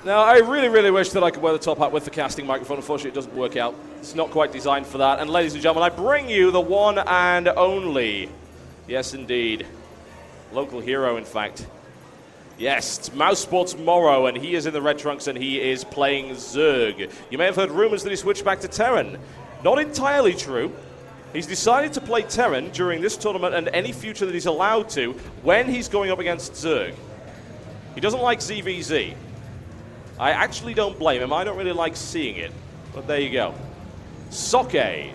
Now, I really, really wish that I could wear the top hat with the casting microphone. Unfortunately, it doesn't work out. It's not quite designed for that. And ladies and gentlemen, I bring you the one and only, yes, indeed, local hero, in fact. Yes, it's Mouse Sports MorroW, and he is in the red trunks, and he is playing Zerg. You may have heard rumors that he switched back to Terran. Not entirely true. He's decided to play Terran during this tournament and any future that he's allowed to when he's going up against Zerg. He doesn't like ZVZ. I actually don't blame him. I don't really like seeing it, but there you go. Socke,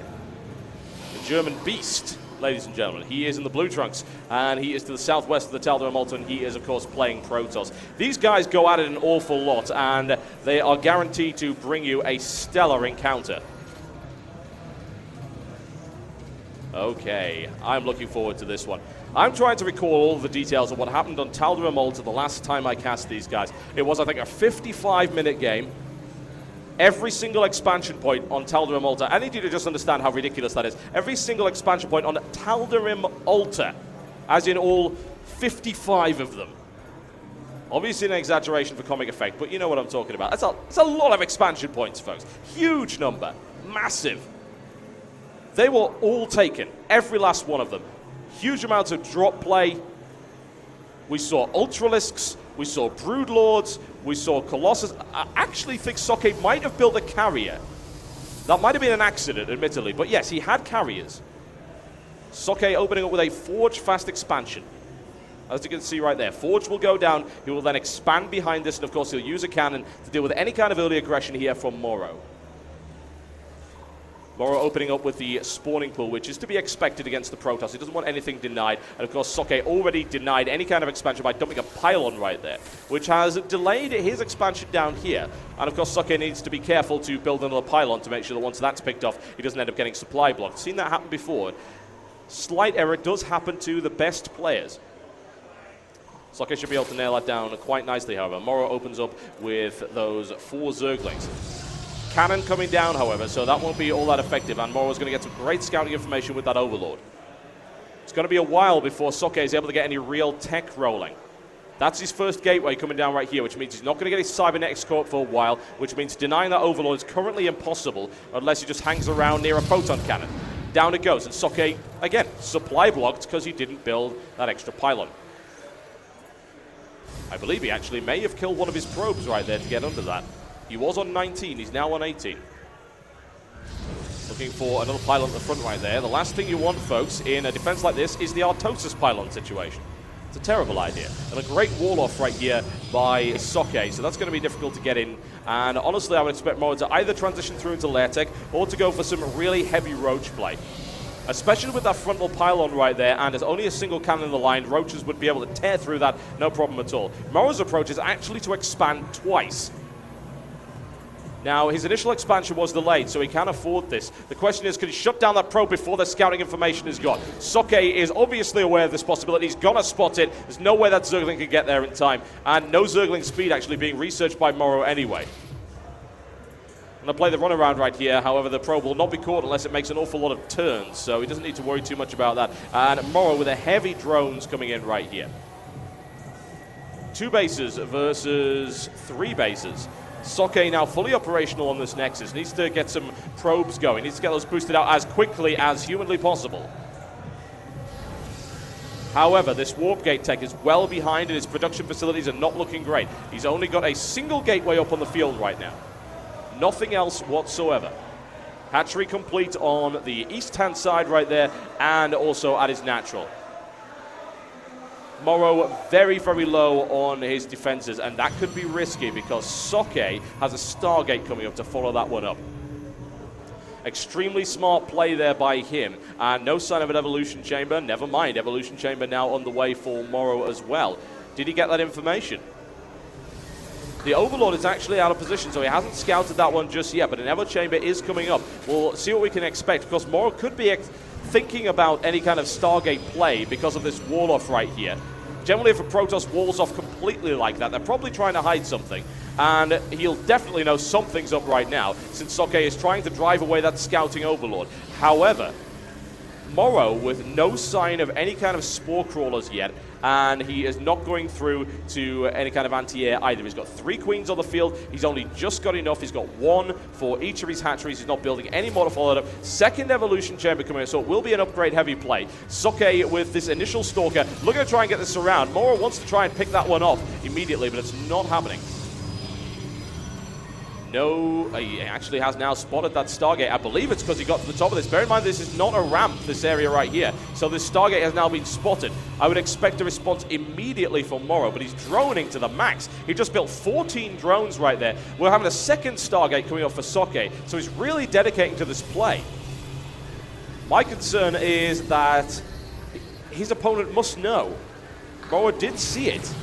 the German beast, ladies and gentlemen. He is in the blue trunks, and he is to the southwest of the Tal'Dorei Malta, and he is, of course, playing Protoss. These guys go at it an awful lot, and they are guaranteed to bring you a stellar encounter. Okay, I'm looking forward to this one. I'm trying to recall all the details of what happened on Tal'Dorei Malta the last time I cast these guys. It was, I think, a 55-minute game. Every single expansion point on Tal'Dorei Malta, I need you to just understand how ridiculous that is. Every single expansion point on Tal'Dorei Malta, as in all 55 of them. Obviously an exaggeration for comic effect, but you know what I'm talking about. That's a lot of expansion points, folks. Huge number. Massive. They were all taken, every last one of them. Huge amounts of drop play. We saw Ultralisks, we saw Broodlords, we saw Colossus. I actually think Socke might have built a carrier. That might have been an accident, admittedly, but yes, he had carriers. Socke opening up with a Forge fast expansion. As you can see right there, Forge will go down, he will then expand behind this, and of course he'll use a cannon to deal with any kind of early aggression here from MorroW. MorroW opening up with the spawning pool, which is to be expected against the Protoss. He doesn't want anything denied. And of course, Socke already denied any kind of expansion by dumping a pylon right there, which has delayed his expansion down here. And of course, Socke needs to be careful to build another pylon to make sure that once that's picked off, he doesn't end up getting supply blocked. Seen that happen before. Slight error does happen to the best players. Socke should be able to nail that down quite nicely, however. MorroW opens up with those 4 Zerglings. Cannon coming down, however, so that won't be all that effective, and MorroW's going to get some great scouting information with that Overlord. It's going to be a while before Socke is able to get any real tech rolling. That's his first gateway coming down right here, which means he's not going to get his Cybernetics Corp for a while, which means denying that Overlord is currently impossible unless he just hangs around near a photon cannon. Down it goes, and Socke, again, supply blocked because he didn't build that extra pylon. I believe he actually may have killed one of his probes right there to get under that. He was on 19, he's now on 18. Looking for another pylon at the front right there. The last thing you want, folks, in a defense like this is the Artosis pylon situation. It's a terrible idea. And a great wall-off right here by Socke, so that's going to be difficult to get in. And honestly, I would expect MorroW to either transition through into lair tech or to go for some really heavy roach play. Especially with that frontal pylon right there, and there's only a single cannon in the line, roaches would be able to tear through that, no problem at all. MorroW's approach is actually to expand twice. Now, his initial expansion was delayed, so he can afford this. The question is, can he shut down that probe before the scouting information is gone? Socke is obviously aware of this possibility. He's going to spot it. There's no way that Zergling can get there in time. And no Zergling speed actually being researched by MorroW anyway. I'm going to play the runaround right here. However, the probe will not be caught unless it makes an awful lot of turns, so he doesn't need to worry too much about that. And MorroW with a heavy drones coming in right here. 2 bases versus 3 bases. Socke now fully operational on this Nexus. Needs to get some probes going. Needs to get those boosted out as quickly as humanly possible. However, this warp gate tech is well behind and his production facilities are not looking great. He's only got a single gateway up on the field right now. Nothing else whatsoever. Hatchery complete on the east-hand side right there and also at his natural. MorroW very, very low on his defenses, and that could be risky because Socke has a Stargate coming up to follow that one up. Extremely smart play there by him, and no sign of an evolution chamber. Never mind, evolution chamber now on the way for MorroW as well. Did he get that information? The Overlord is actually out of position, so he hasn't scouted that one just yet, but an Evo chamber is coming up. We'll see what we can expect, because MorroW could be thinking about any kind of Stargate play because of this wall-off right here. Generally, if a Protoss walls off completely like that, they're probably trying to hide something. And he'll definitely know something's up right now, since Socke is trying to drive away that scouting Overlord. However, MorroW with no sign of any kind of spore crawlers yet, and he is not going through to any kind of anti-air either. He's got 3 queens on the field. He's only just got enough. He's got 1 for each of his hatcheries. He's not building any more to follow it up. Second evolution chamber coming in, so it will be an upgrade heavy play. Socke with this initial stalker, looking to try and get this around. MorroW wants to try and pick that one off immediately, but it's not happening. No, he actually has now spotted that Stargate. I believe it's because he got to the top of this. Bear in mind, this is not a ramp, this area right here. So this Stargate has now been spotted. I would expect a response immediately from MorroW, but he's droning to the max. He just built 14 drones right there. We're having a second Stargate coming up for Socke, so he's really dedicating to this play. My concern is that his opponent must know. MorroW did see it.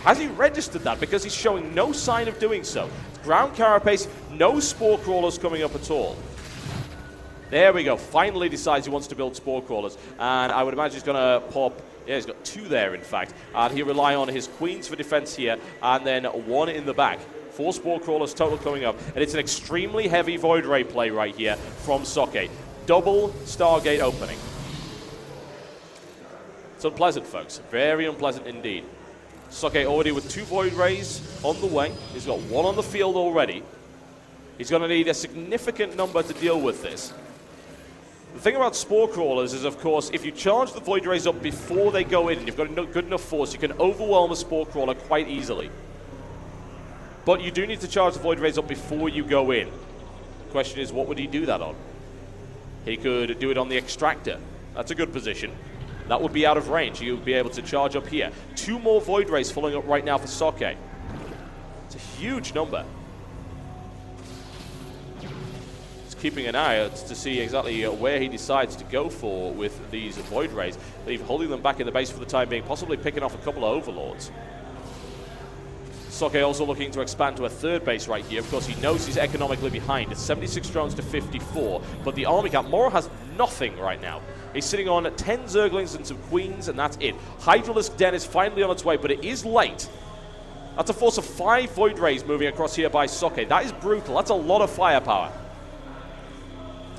Has he registered that? Because he's showing no sign of doing so. Ground carapace, no spore crawlers coming up at all. There we go. Finally decides he wants to build spore crawlers. And I would imagine he's going to pop... Yeah, he's got 2 there, in fact. And he'll rely on his queens for defense here, and then 1 in the back. 4 spore crawlers total coming up. And it's an extremely heavy Void Ray play right here from Socke. Double Stargate opening. It's unpleasant, folks. Very unpleasant indeed. Socke already with 2 Void Rays on the way. He's got 1 on the field already. He's going to need a significant number to deal with this. The thing about Spore Crawlers is, of course, if you charge the Void Rays up before they go in, and you've got good enough force, you can overwhelm a Spore Crawler quite easily. But you do need to charge the Void Rays up before you go in. The question is, what would he do that on? He could do it on the Extractor. That's a good position. That would be out of range. He would be able to charge up here. 2 more Void Rays following up right now for Socke. It's a huge number. Just keeping an eye out to see exactly where he decides to go for with these Void Rays. Leave holding them back in the base for the time being, possibly picking off a couple of Overlords. Socke also looking to expand to a 3rd base right here. Of course, he knows he's economically behind. It's 76 drones to 54, but the army cap, MorroW has nothing right now. He's sitting on 10 Zerglings and some Queens, and that's it. Hydralisk Den is finally on its way, but it is late. That's a force of 5 Void Rays moving across here by Socke. That is brutal. That's a lot of firepower.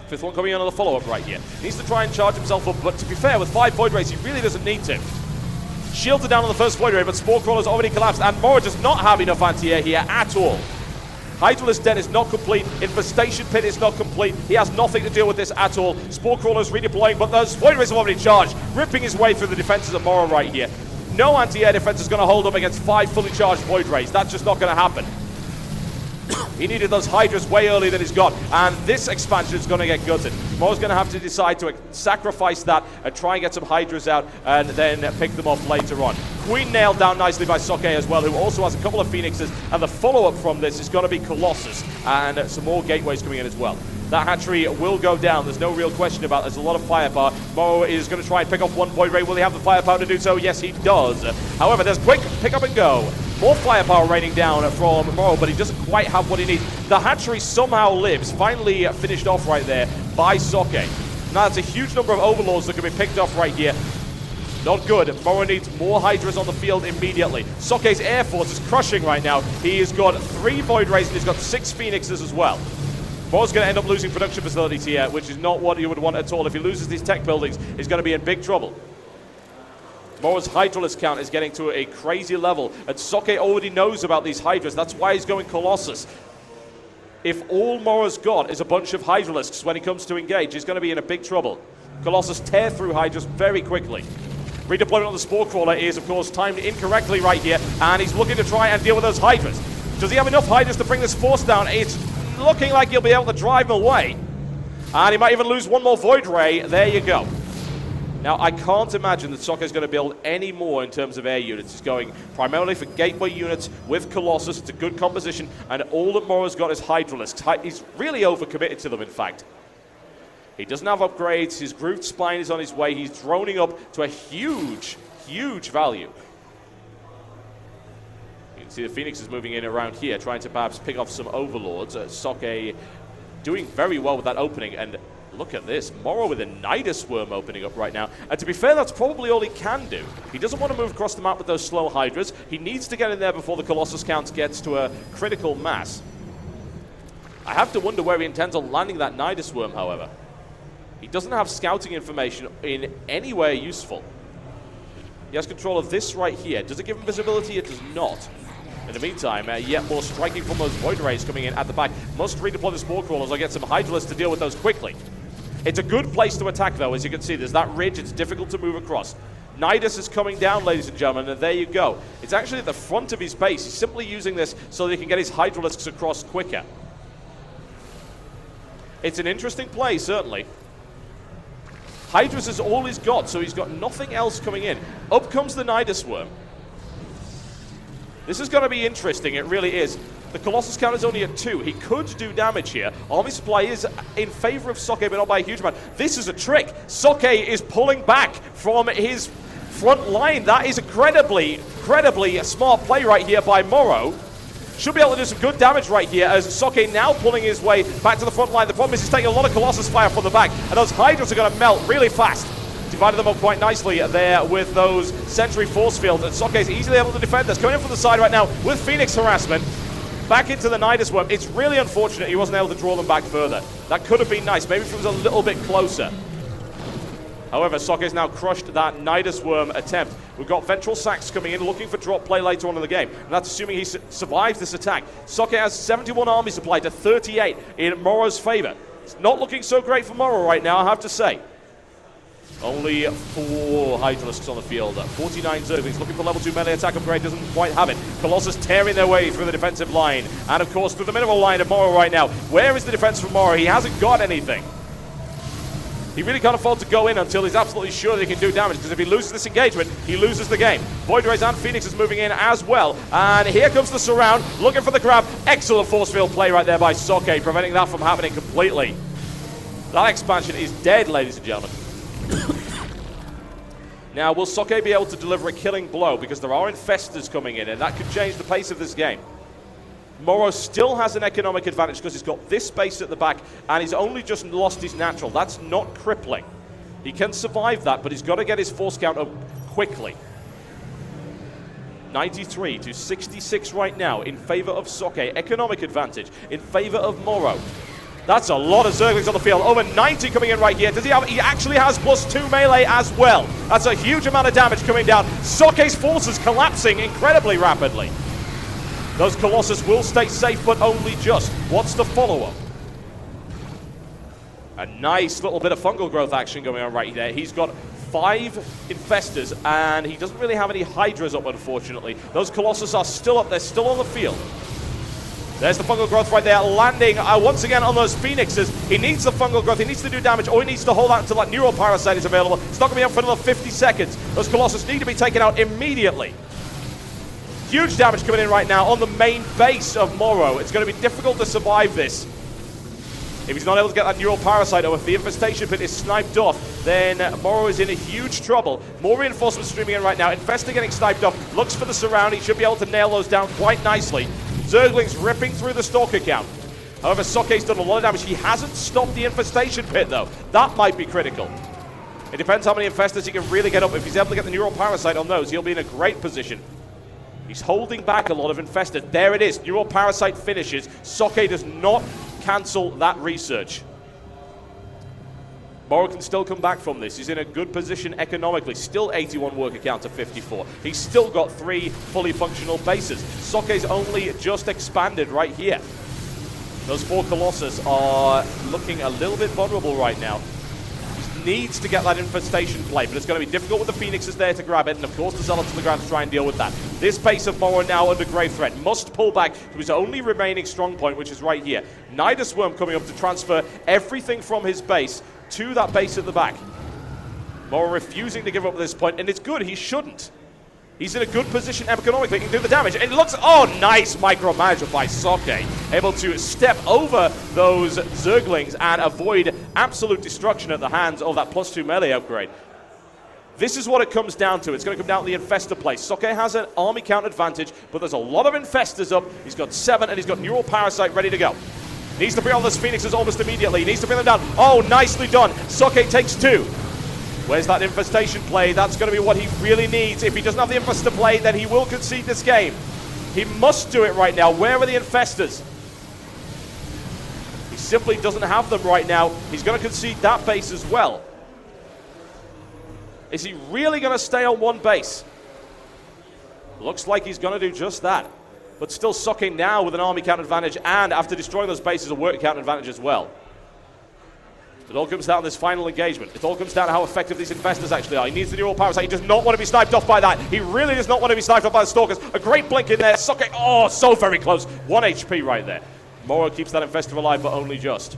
5th one coming in on the follow-up right here. He needs to try and charge himself up, but to be fair, with 5 Void Rays, he really doesn't need to. Shielded down on the first Void Ray, but Spore Crawler's already collapsed, and MorroW does not have enough anti-air here at all. Hydralisk Den is not complete. Infestation Pit is not complete. He has nothing to deal with this at all. Spore Crawler's redeploying, but those Void Rays have already charged, ripping his way through the defenses of MorroW right here. No anti-air defense is going to hold up against 5 fully charged Void Rays. That's just not going to happen. He needed those Hydras way earlier than he's got, and this expansion is going to get gutted. MorroW's going to have to decide to sacrifice that and try and get some Hydras out and then pick them off later on. Queen nailed down nicely by Socke as well, who also has a couple of Phoenixes, and the follow-up from this is going to be Colossus and some more Gateways coming in as well. That hatchery will go down. There's no real question about it. There's a lot of firepower. MorroW is going to try and pick off 1 Void Ray. Will he have the firepower to do so? Yes, he does. However, there's quick pick up and go. More firepower raining down from MorroW, but he doesn't quite have what he needs. The hatchery somehow lives. Finally finished off right there by Socke. Now, that's a huge number of Overlords that can be picked off right here. Not good. MorroW needs more Hydras on the field immediately. Socke's Air Force is crushing right now. He has got 3 Void Rays and he's got 6 Phoenixes as well. MorroW's going to end up losing production facilities here, which is not what you would want at all. If he loses these tech buildings, he's going to be in big trouble. MorroW's Hydralisk count is getting to a crazy level, and Socke already knows about these Hydras. That's why he's going Colossus. If all MorroW's got is a bunch of Hydralisks when he comes to engage, he's going to be in a big trouble. Colossus tear through Hydras very quickly. Redeployment on the Spore Crawler is, of course, timed incorrectly right here, and he's looking to try and deal with those Hydras. Does he have enough Hydras to bring this force down? It's looking like he'll be able to drive him away. And he might even lose 1 more Void Ray. There you go. Now, I can't imagine that Socke is going to build any more in terms of air units. He's going primarily for gateway units with Colossus. It's a good composition, and all that MorroW's got is Hydralisks. He's really overcommitted to them, in fact. He doesn't have upgrades. His Grooved Spine is on his way. He's droning up to a huge, huge value. You can see the Phoenix is moving in around here, trying to perhaps pick off some Overlords. Socke doing very well with that opening, and look at this. MorroW with a Nidus Worm opening up right now. And to be fair, that's probably all he can do. He doesn't want to move across the map with those slow Hydras. He needs to get in there before the Colossus count gets to a critical mass. I have to wonder where he intends on landing that Nidus Worm, however. He doesn't have scouting information in any way useful. He has control of this right here. Does it give him visibility? It does not. In the meantime, yet more striking from those Void Rays coming in at the back. Must redeploy the Spore Crawlers or get some Hydralisks to deal with those quickly. It's a good place to attack, though. As you can see, there's that ridge. It's difficult to move across. Nidus is coming down, ladies and gentlemen, and there you go. It's actually at the front of his base. He's simply using this so that he can get his Hydralisks across quicker. It's an interesting play, certainly. Hydras is all he's got, so he's got nothing else coming in. Up comes the Nidus Worm. This is going to be interesting, it really is. The Colossus count is only at 2. He could do damage here. Army supply is in favor of Socke, but not by a huge amount. This is a trick. Socke is pulling back from his front line. That is incredibly a smart play right here by MorroW. Should be able to do some good damage right here as Socke now pulling his way back to the front line. The problem is he's taking a lot of Colossus fire from the back, and those Hydras are going to melt really fast. Divided them up quite nicely there with those Sentry Force Fields, and Socke is easily able to defend this. Coming in from the side right now with Phoenix harassment. Back into the Nidus Worm. It's really unfortunate he wasn't able to draw them back further. That could have been nice, maybe if it was a little bit closer. However, Socke has now crushed that Nidus Worm attempt. We've got Ventral Sacs coming in, looking for drop play later on in the game. And that's assuming he survives this attack. Socke has 71 army supply to 38 in MorroW's favor. It's not looking so great for MorroW right now, I have to say. Only 4 Hydralisks on the field. 49 Zerglings looking for level 2 melee attack upgrade, doesn't quite have it. Colossus tearing their way through the defensive line. And of course through the minimal line of MorroW right now. Where is the defense from MorroW? He hasn't got anything. He really can't afford to go in until he's absolutely sure that he can do damage, because if he loses this engagement, he loses the game. Void Rays and Phoenix is moving in as well. And here comes the surround, looking for the grab. Excellent force field play right there by Socke, preventing that from happening completely. That expansion is dead, ladies and gentlemen. Now, will Socke be able to deliver a killing blow? Because there are infestors coming in, and that could change the pace of this game. MorroW still has an economic advantage because he's got this base at the back, and he's only just lost his natural. That's not crippling. He can survive that, but he's got to get his force count up quickly. 93 to 66 right now in favor of Socke. Economic advantage in favor of MorroW. That's a lot of Zerglings on the field. Over 90 coming in right here. Does he have? He actually has +2 melee as well. That's a huge amount of damage coming down. Socke's forces collapsing incredibly rapidly. Those Colossus will stay safe, but only just. What's the follow-up? A nice little bit of fungal growth action going on right there. He's got 5 infestors, and he doesn't really have any Hydras up, unfortunately. Those Colossus are still up there, still on the field. There's the fungal growth right there, landing once again on those Phoenixes. He needs the fungal growth, he needs to do damage, or he needs to hold out until that neural parasite is available. It's not going to be up for another 50 seconds. Those Colossus need to be taken out immediately. Huge damage coming in right now on the main base of MorroW. It's going to be difficult to survive this. If he's not able to get that neural parasite, or if the infestation pit is sniped off, then MorroW is in a huge trouble. More reinforcements streaming in right now. Infestor getting sniped off, looks for the surround. He should be able to nail those down quite nicely. Zerglings ripping through the Stalker count. However, Socke's done a lot of damage. He hasn't stopped the infestation pit, though. That might be critical. It depends how many infestors he can really get up. If he's able to get the neural parasite on those, he'll be in a great position. He's holding back a lot of infestors. There it is. Neural parasite finishes. Socke does not cancel that research. MorroW can still come back from this. He's in a good position economically. Still 81 worker count to 54. He's still got 3 fully functional bases. Socke's only just expanded right here. Those 4 Colossus are looking a little bit vulnerable right now. He needs to get that infestation play, but it's going to be difficult with the Phoenixes there to grab it, and of course the Zealots on the ground to try and deal with that. This base of MorroW now under grave threat. Must pull back to his only remaining strong point, which is right here. Nidus Worm coming up to transfer everything from his base to that base at the back. MorroW refusing to give up at this point, and it's good, he shouldn't. He's in a good position economically, he can do the damage. And it looks, oh, nice micromanagement by Socke. Able to step over those Zerglings and avoid absolute destruction at the hands of that +2 melee upgrade. This is what it comes down to. It's going to come down to the infestor play. Socke has an army count advantage, but there's a lot of infestors up. He's got 7, and he's got neural parasite ready to go. Needs to bring all those Phoenixes almost immediately. He needs to bring them down. Oh, nicely done. Socke takes 2. Where's that infestation play? That's going to be what he really needs. If he doesn't have the infestor play, then he will concede this game. He must do it right now. Where are the infestors? He simply doesn't have them right now. He's going to concede that base as well. Is he really going to stay on one base? Looks like he's going to do just that. But still Socke now with an army count advantage, and after destroying those bases, a work count advantage as well. It all comes down to this final engagement. It all comes down to how effective these investors actually are. He needs the neural power site. He does not want to be sniped off by that. He really does not want to be sniped off by the Stalkers. A great blink in there. Socke, oh, so very close. 1 HP right there. MorroW keeps that infestor alive, but only just.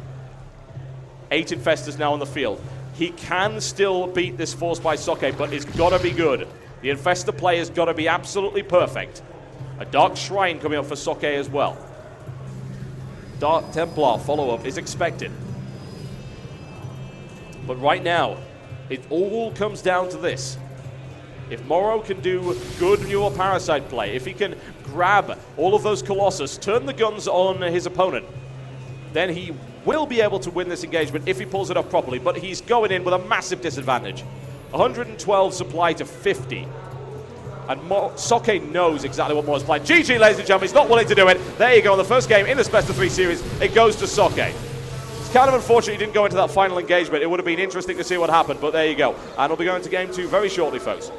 8 infestors now on the field. He can still beat this force by Socke, but it's got to be good. The infestor play has got to be absolutely perfect. A Dark Shrine coming up for Socke as well. Dark Templar follow-up is expected. But right now, it all comes down to this. If MorroW can do good neural parasite play, if he can grab all of those Colossus, turn the guns on his opponent, then he will be able to win this engagement if he pulls it off properly. But he's going in with a massive disadvantage. 112 supply to 50. And Socke knows exactly what MorroW's playing. GG, ladies and gentlemen, he's not willing to do it. There you go, in the first game in this best of 3 series, it goes to Socke. It's kind of unfortunate he didn't go into that final engagement. It would have been interesting to see what happened, but there you go. And we'll be going to game 2 very shortly, folks.